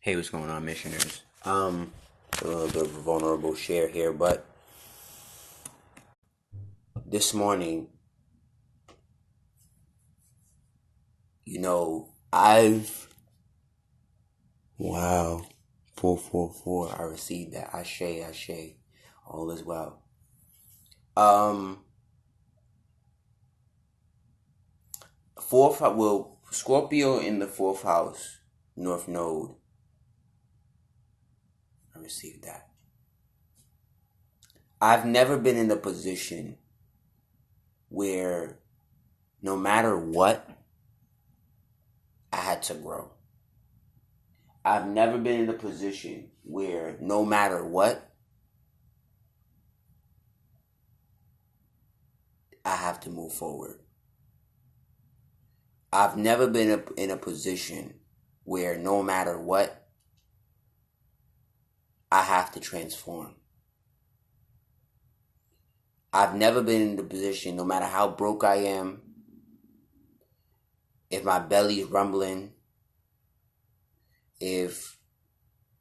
Hey, what's going on, missioners? A little bit of a vulnerable share here, but this morning, I've wow, 444. I received that. Ashe, ashe. All is well. Um, Scorpio in the fourth house, North Node. I received that. I've never been in a position where no matter what, I had to grow. I've never been in a position where no matter what, I have to move forward. I've never been in a position where no matter what, I have to transform. I've never been in the position, no matter how broke I am, if my belly's rumbling, if,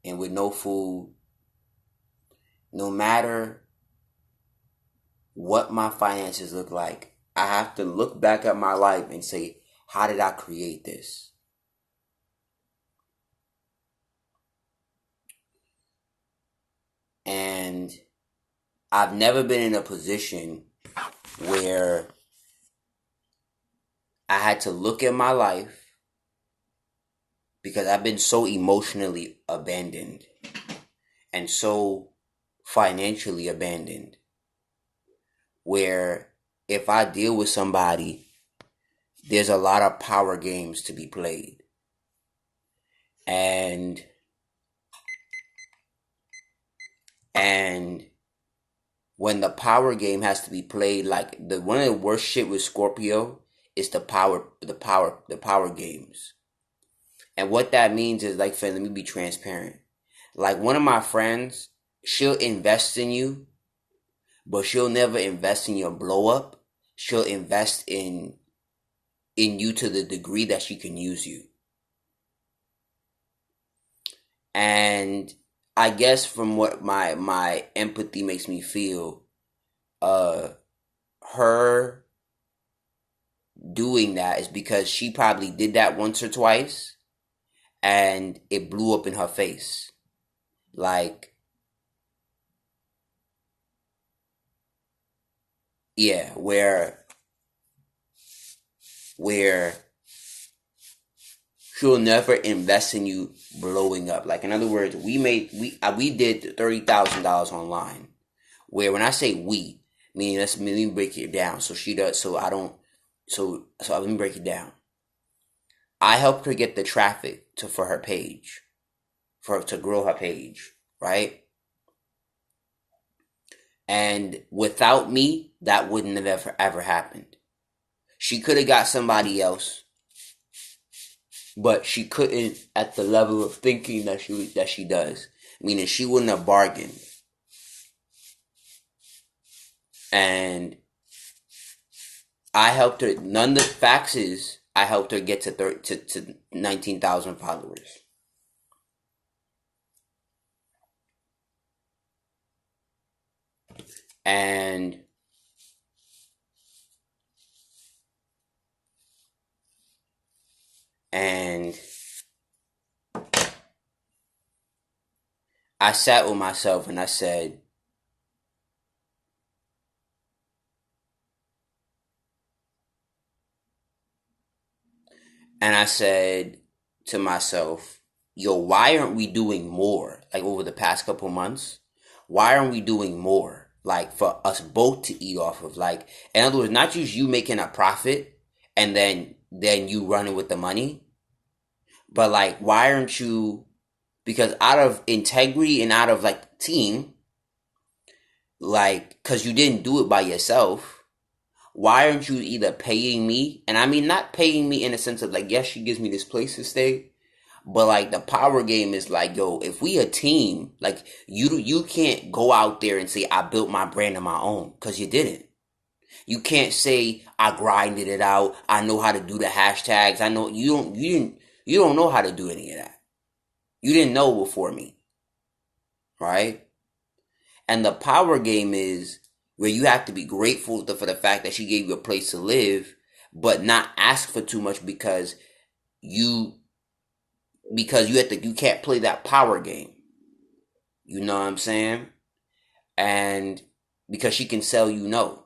and with no food, no matter what my finances look like, I have to look back at my life and say, how did I create this? And I've never been in a position where I had to look at my life because I've been so emotionally abandoned and so financially abandoned, where if I deal with somebody, there's a lot of power games to be played. And when the power game has to be played, like one of the worst shit with Scorpio is the power games. And what that means is, like, let me be transparent. Like, one of my friends, she'll invest in you, but she'll never invest in your blow up. She'll invest in you to the degree that she can use you. And I guess from what my empathy makes me feel, her doing that is because she probably did that once or twice and it blew up in her face. Like, yeah, where she'll never invest in you blowing up. Like, in other words, we did $30,000 online. Where when I say we, meaning let me break it down. So she does. So I don't. So let me break it down. I helped her get the traffic for her page, for her to grow her page, right? And without me, that wouldn't have ever happened. She could have got somebody else, but she couldn't at the level of thinking that she does. Meaning she wouldn't have bargained. And I helped her. None of the facts is I helped her get to 19,000 followers. And I sat with myself and I said, to myself, yo, why aren't we doing more? Like, over the past couple months, why aren't we doing more? Like, for us both to eat off of. Like, in other words, not just you making a profit and then you running with the money, but like, why aren't you? Because out of integrity and out of like team, like, because you didn't do it by yourself, why aren't you either paying me? And I mean, not paying me in a sense of like, yes, she gives me this place to stay, but like the power game is like, yo, if we a team, like, you can't go out there and say I built my brand on my own, because you didn't. You can't say I grinded it out. I know how to do the hashtags. I know you don't know how to do any of that. You didn't know before me, right? And the power game is where you have to be grateful for the fact that she gave you a place to live, but not ask for too much you you can't play that power game. You know what I'm saying? And because she can sell you no.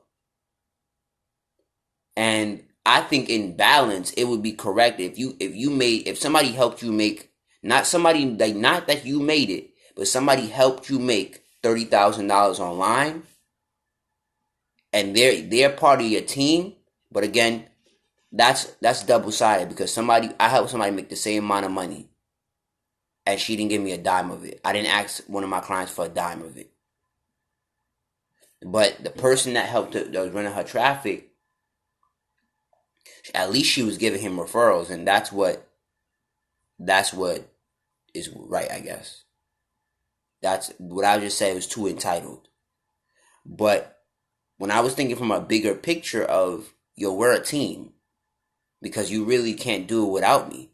And I think in balance, it would be correct if somebody helped you make, not somebody like not that you made it, but somebody helped you make $30,000 online, and they're part of your team. But again, that's double sided, because I helped somebody make the same amount of money, and she didn't give me a dime of it. I didn't ask one of my clients for a dime of it. But the person that that was running her traffic, at least she was giving him referrals, and that's what is right, I guess. That's what I just said was too entitled. But when I was thinking from a bigger picture of, yo, we're a team, because you really can't do it without me.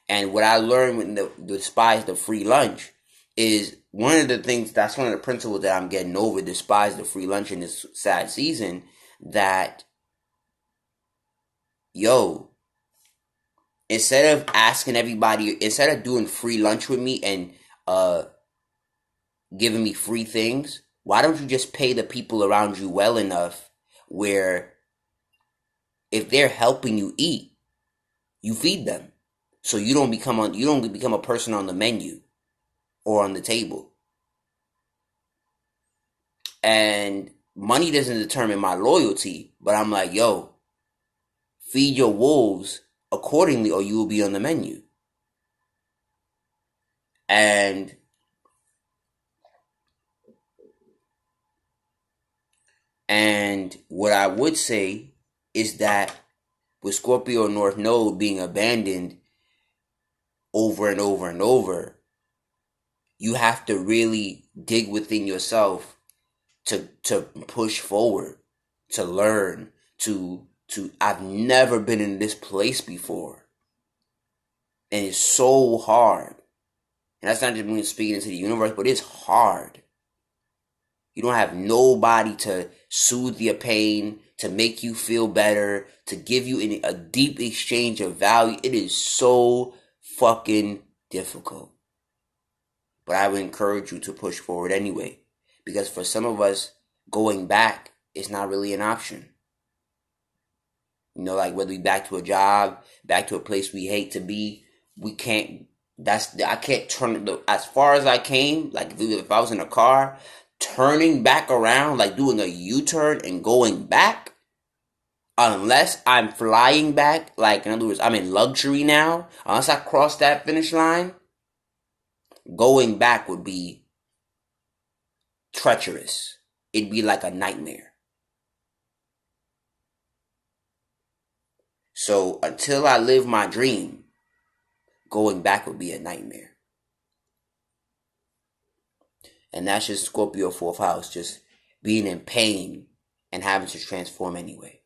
And what I learned when despise the free lunch is one of the things, that's one of the principles that I'm getting over, despise the free lunch in this sad season, that, yo, instead of doing free lunch with me and giving me free things, why don't you just pay the people around you well enough where if they're helping you eat, you feed them, so you don't become a person on the menu or on the table. And money doesn't determine my loyalty, but I'm like, yo, feed your wolves accordingly, or you will be on the menu. And what I would say is that with Scorpio North Node being abandoned over and over and over, you have to really dig within yourself to push forward, to learn, to I've never been in this place before. And it's so hard. And that's not just me speaking into the universe, but it's hard. You don't have nobody to soothe your pain, to make you feel better, to give you a deep exchange of value. It is so fucking difficult. But I would encourage you to push forward anyway. Because for some of us, going back is not really an option. You know, like whether we back to a job, back to a place we hate to be, we can't. I can't turn as far as I came. Like if I was in a car, turning back around, like doing a U-turn and going back, unless I'm flying back, like in other words, I'm in luxury now. Unless I cross that finish line, going back would be treacherous. It'd be like a nightmare. So until I live my dream, going back would be a nightmare. And that's just Scorpio fourth house, just being in pain and having to transform anyway.